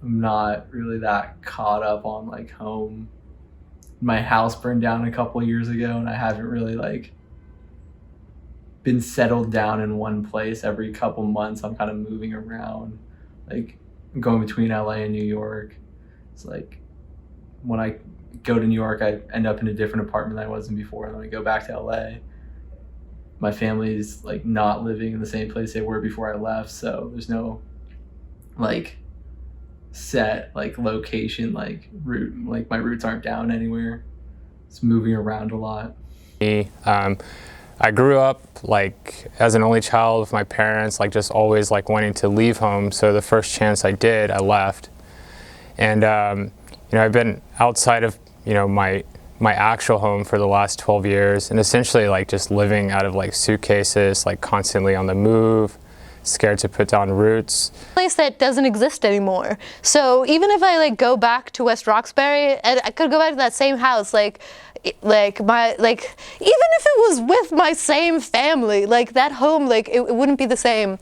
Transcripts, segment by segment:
I'm not really that caught up on like home. My house burned down a couple years ago, and I haven't really like been settled down in one place. Every couple months I'm kind of moving around, like going between LA and New York. It's like when I go to New York, I end up in a different apartment than I was in before. And then I go back to LA, my family's like not living in the same place they were before I left, so there's no like set like location, like route, like my roots aren't down anywhere. It's moving around a lot. I grew up like as an only child with my parents, like just always like wanting to leave home. So the first chance I did, I left. And I've been outside of my actual home for the last 12 years, and essentially like just living out of like suitcases, like constantly on the move, scared to put down roots. Place that doesn't exist anymore. So even if I like go back to West Roxbury, and I could go back to that same house, like even if it was with my same family, like that home, like it wouldn't be the same.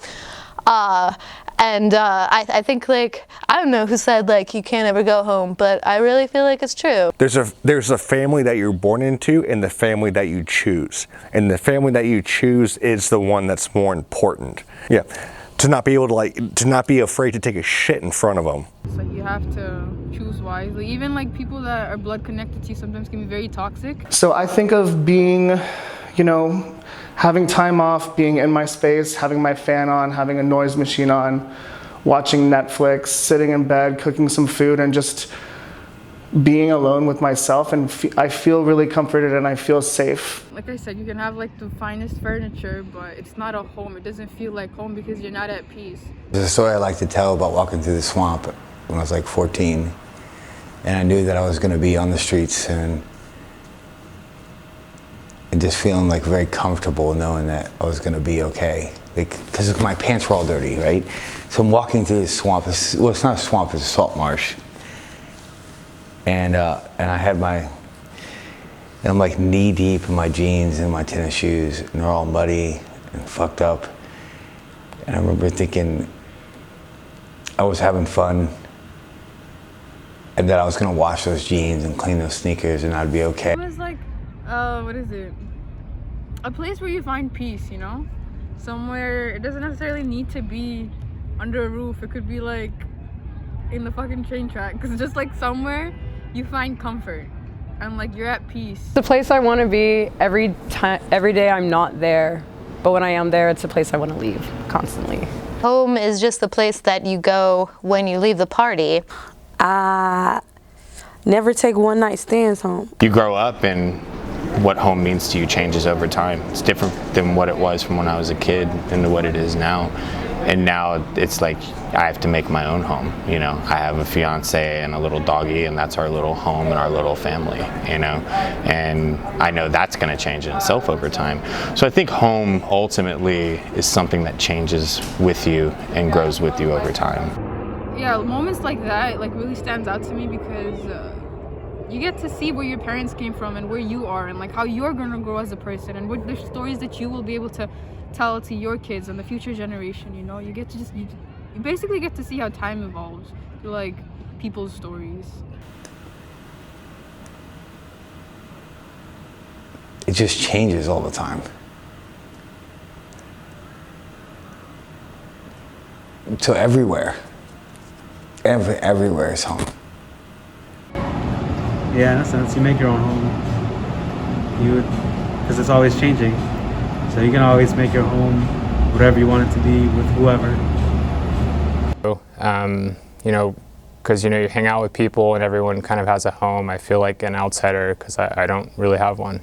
I think like, I don't know who said like you can't ever go home, but I really feel like it's true. There's a family that you're born into and the family that you choose. And the family that you choose is the one that's more important. Yeah. To not be able to not be afraid to take a shit in front of them. So you have to choose wisely. Even like people that are blood connected to you sometimes can be very toxic. So I think of being, having time off, being in my space, having my fan on, having a noise machine on, watching Netflix, sitting in bed, cooking some food, and just being alone with myself, and I feel really comforted and I feel safe. Like I said, you can have like the finest furniture, but it's not a home. It doesn't feel like home because you're not at peace. There's a story I like to tell about walking through the swamp when I was like 14, and I knew that I was going to be on the streets and just feeling like very comfortable knowing that I was going to be okay. Because my pants were all dirty, right? So I'm walking through this swamp. Well, it's not a swamp, it's a salt marsh. And I had I'm like knee deep in my jeans and my tennis shoes, and they're all muddy and fucked up. And I remember thinking I was having fun and that I was gonna wash those jeans and clean those sneakers and I'd be okay. It was like, what is it? A place where you find peace, Somewhere, it doesn't necessarily need to be under a roof. It could be like in the fucking train track. It's just like somewhere you find comfort and like you're at peace. It's the place I want to be every day I'm not there, but when I am there, it's a place I want to leave constantly. Home is just the place that you go when you leave the party. I never take one night stands home. You grow up and what home means to you changes over time. It's different than what it was from when I was a kid and what it is now. And now it's like I have to make my own home. I have a fiance and a little doggy, and that's our little home and our little family, and I know that's going to change in itself over time. So I think home ultimately is something that changes with you and grows with you over time. Yeah, moments like that like really stands out to me because you get to see where your parents came from and where you are and like how you're going to grow as a person and what the stories that you will be able to tell to your kids and the future generation. You get to you basically get to see how time evolves through like people's stories. It just changes all the time. So everywhere is home. Yeah, in a sense, you make your own home. Because it's always changing. So you can always make your home whatever you want it to be with whoever. Because you hang out with people and everyone kind of has a home. I feel like an outsider because I don't really have one.